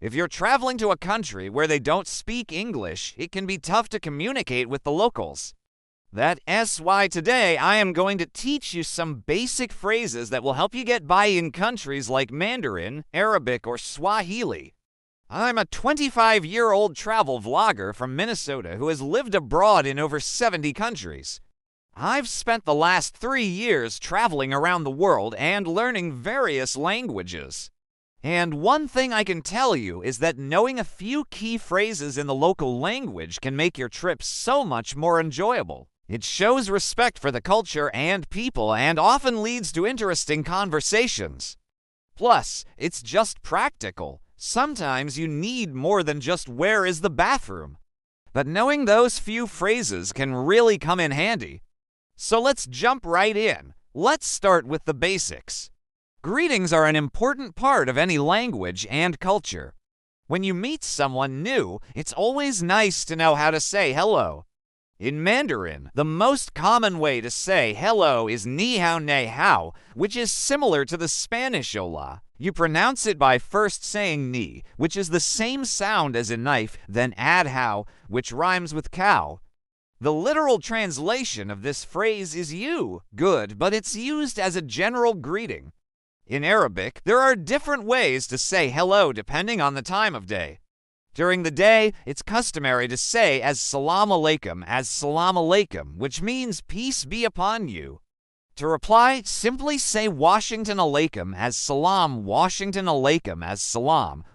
If you're traveling to a country where they don't speak English, it can be tough to communicate with the locals. That's why today I am going to teach you some basic phrases that will help you get by in countries like Mandarin, Arabic, or Swahili. I'm a 25-year-old travel vlogger from Minnesota who has lived abroad in over 70 countries. I've spent the last 3 years traveling around the world and learning various languages. And one thing I can tell you is that knowing a few key phrases in the local language can make your trip so much more enjoyable. It shows respect for the culture and people and often leads to interesting conversations. Plus, it's just practical. Sometimes you need more than just "where is the bathroom?" But knowing those few phrases can really come in handy. So let's jump right in. Let's start with the basics. Greetings are an important part of any language and culture. When you meet someone new, it's always nice to know how to say hello. In Mandarin, the most common way to say hello is ni hao nei hao, which is similar to the Spanish hola. You pronounce it by first saying ni, which is the same sound as a knife, then add hao, which rhymes with cow. The literal translation of this phrase is you, good, but it's used as a general greeting. In Arabic, there are different ways to say hello depending on the time of day. During the day, it's customary to say as salam alaikum, which means peace be upon you. To reply, simply say Washington alaikum as salam,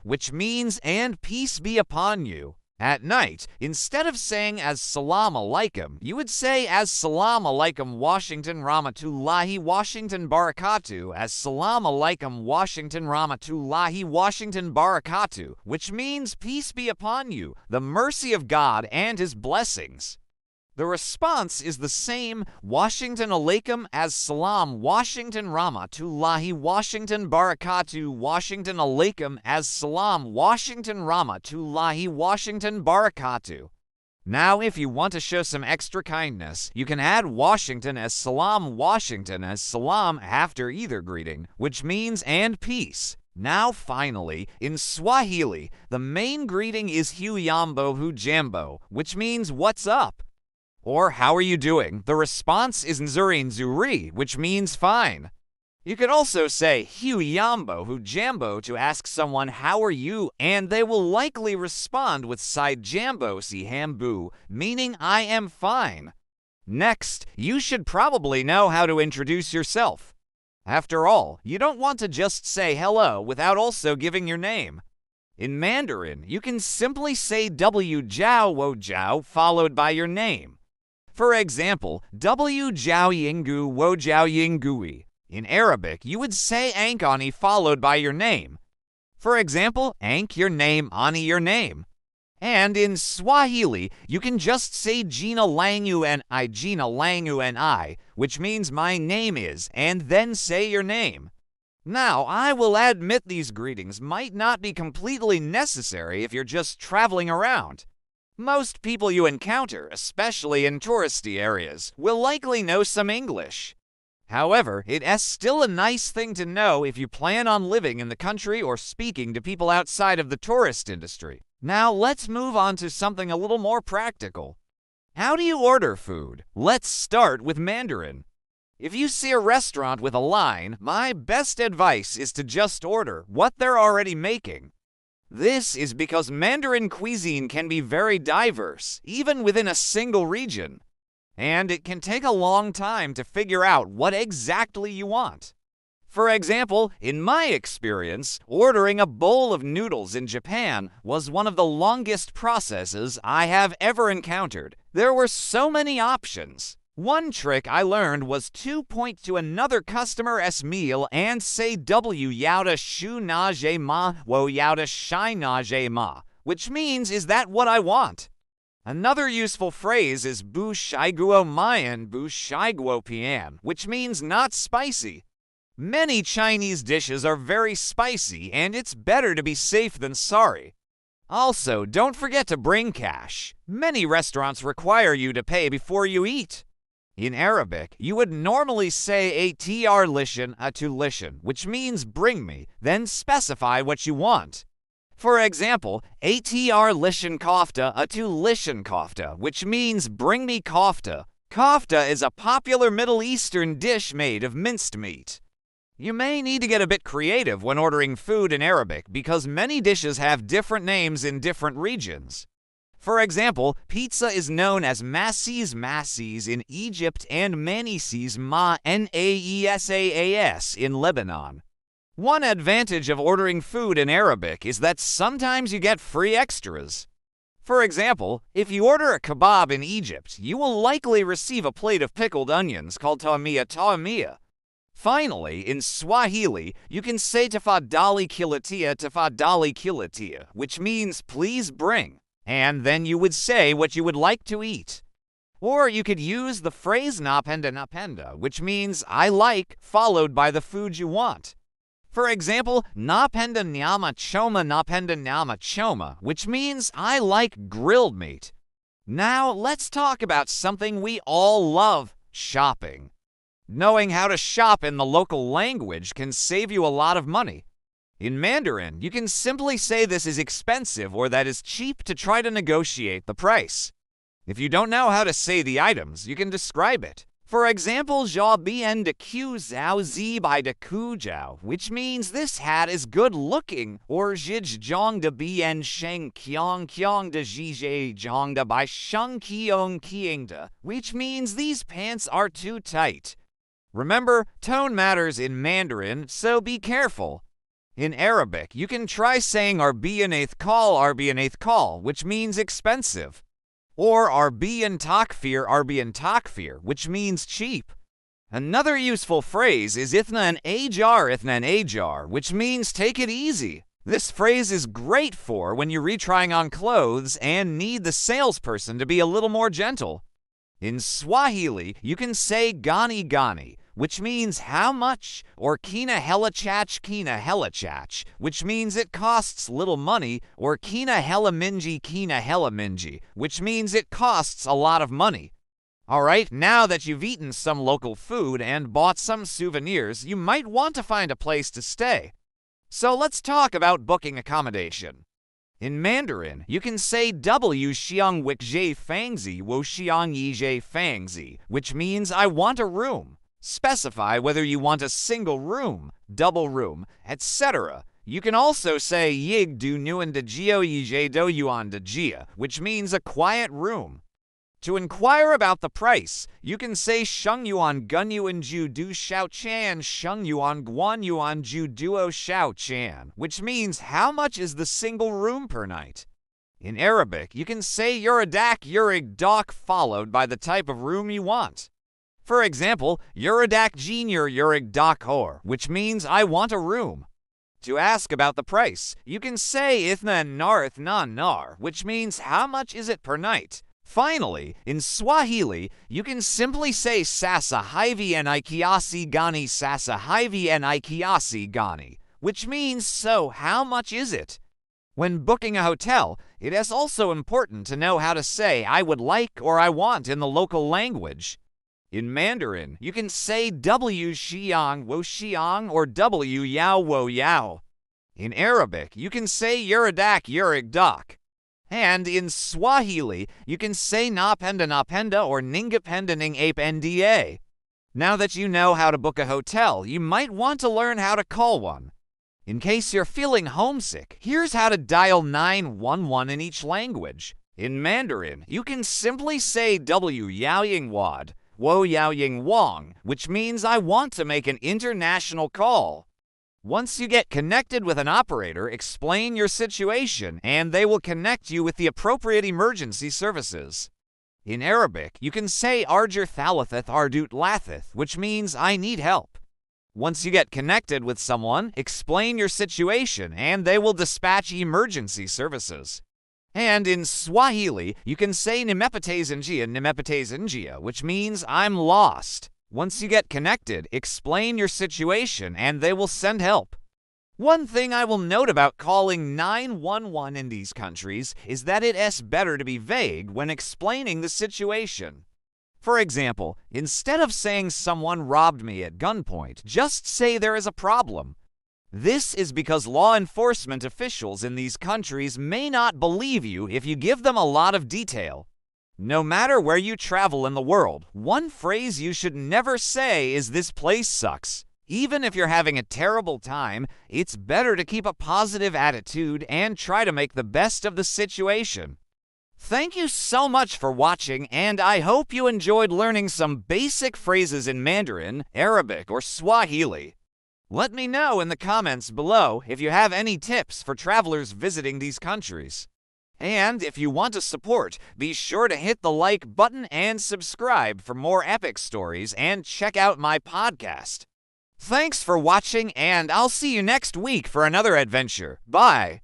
which means and peace be upon you. At night, instead of saying as salam alaikum, you would say as salam alaikum Washington rahmatullahi Washington barakatuh as salam alaikum Washington rahmatullahi Washington barakatuh, which means peace be upon you, the mercy of God and his blessings. The response is the same, Washington alaikum as salam Washington rahmatullahi Washington barakatuh Washington alaikum as salam Washington rahmatullahi Washington barakatuh. Now if you want to show some extra kindness, you can add Washington as salam after either greeting, which means and peace. Now finally, in Swahili, the main greeting is hujambo, which means what's up? Or how are you doing? The response is nzuri, which means fine. You could also say hujambo to ask someone how are you, and they will likely respond with sijambo si hambu, meaning I am fine. Next, you should probably know how to introduce yourself. After all, you don't want to just say hello without also giving your name. In Mandarin, you can simply say W jiao wo jiao followed by your name. For example, W jiao yingu wo jiao yingui. In Arabic, you would say Ankani followed by your name. For example, Ank your name, Ani your name. And in Swahili, you can just say Jina langu and I, which means my name is, and then say your name. Now, I will admit these greetings might not be completely necessary if you're just traveling around. Most people you encounter, especially in touristy areas, will likely know some English. However, it's still a nice thing to know if you plan on living in the country or speaking to people outside of the tourist industry. Now let's move on to something a little more practical. How do you order food? Let's start with Mandarin. If you see a restaurant with a line, my best advice is to just order what they're already making. This is because Mandarin cuisine can be very diverse, even within a single region. And it can take a long time to figure out what exactly you want. For example, in my experience, ordering a bowl of noodles in Japan was one of the longest processes I have ever encountered. There were so many options. One trick I learned was to point to another customer's meal and say W yao shu na je ma wo yao shai na je ma, which means is that what I want? Another useful phrase is bu shaiguo mayan bu shaiguo pian, which means not spicy. Many Chinese dishes are very spicy, and it's better to be safe than sorry. Also, don't forget to bring cash. Many restaurants require you to pay before you eat. In Arabic, you would normally say atr lishan atu lishan, which means bring me, then specify what you want. For example, ATR lishan kofta atu lishan kofta, which means bring me kofta. Kofta is a popular Middle Eastern dish made of minced meat. You may need to get a bit creative when ordering food in Arabic because many dishes have different names in different regions. For example, pizza is known as masis in Egypt and manises naesaas in Lebanon. One advantage of ordering food in Arabic is that sometimes you get free extras. For example, if you order a kebab in Egypt, you will likely receive a plate of pickled onions called tahmiyah. Finally, in Swahili, you can say tafadali kilatia, which means please bring, and then you would say what you would like to eat. Or you could use the phrase napenda, which means I like, followed by the food you want. For example, napenda nyama choma, which means I like grilled meat. Now, let's talk about something we all love, shopping. Knowing how to shop in the local language can save you a lot of money. In Mandarin, you can simply say this is expensive or that is cheap to try to negotiate the price. If you don't know how to say the items, you can describe it. For example, zhao bien de qiu zhao zi by de ku zhao, which means this hat is good looking, or zhij zhong de bien sheng kiong de zhije zhong de by sheng kiong kiing de, which means these pants are too tight. Remember, tone matters in Mandarin, so be careful. In Arabic, you can try saying arbiyanath call, which means expensive. Or arbiyan takfir, which means cheap. Another useful phrase is ithna an ajar, which means take it easy. This phrase is great for when you're retrying on clothes and need the salesperson to be a little more gentle. In Swahili, you can say gani, which means how much, or kina helachach, which means it costs little money, or kina helaminji, which means it costs a lot of money. Alright, now that you've eaten some local food and bought some souvenirs, you might want to find a place to stay. So let's talk about booking accommodation. In Mandarin, you can say W xiang wikzhe fangzi wo xiang yizhe fangzi, which means I want a room. Specify whether you want a single room, double room, etc. You can also say yig du nuan de gio yije do yuan de jia, which means a quiet room. To inquire about the price, you can say sheng yuan gun yuan ju du shao chan sheng yuan guan yuan ju duo shao chan, which means how much is the single room per night. In Arabic, you can say yuradak yurig dak followed by the type of room you want. For example, Yuradak Junior Yurig Dakor, which means I want a room. To ask about the price, you can say Ithna Narth Nar, which means how much is it per night. Finally, in Swahili, you can simply say Sasa Hivi and Ikiasi Gani, which means so how much is it? When booking a hotel, it is also important to know how to say I would like or I want in the local language. In Mandarin, you can say W xiang wo xiang or W yao wo yao. In Arabic, you can say yuradak yurig dak. And in Swahili, you can say napenda or ningapenda ning ape nda. Now that you know how to book a hotel, you might want to learn how to call one. In case you're feeling homesick, here's how to dial 911 in each language. In Mandarin, you can simply say W yao ying wad, wo yao ying wong, which means I want to make an international call. Once you get connected with an operator, explain your situation, and they will connect you with the appropriate emergency services. In Arabic, you can say Arjur Thalathith Ardut Lathith, which means I need help. Once you get connected with someone, explain your situation, and they will dispatch emergency services. And in Swahili, you can say Nimepetezinjia, which means I'm lost. Once you get connected, explain your situation, and they will send help. One thing I will note about calling 911 in these countries is that it is better to be vague when explaining the situation. For example, instead of saying someone robbed me at gunpoint, just say there is a problem. This is because law enforcement officials in these countries may not believe you if you give them a lot of detail. No matter where you travel in the world, one phrase you should never say is "this place sucks." Even if you're having a terrible time, it's better to keep a positive attitude and try to make the best of the situation. Thank you so much for watching, and I hope you enjoyed learning some basic phrases in Mandarin, Arabic, or Swahili. Let me know in the comments below if you have any tips for travelers visiting these countries. And if you want to support, be sure to hit the like button and subscribe for more epic stories and check out my podcast. Thanks for watching, and I'll see you next week for another adventure. Bye!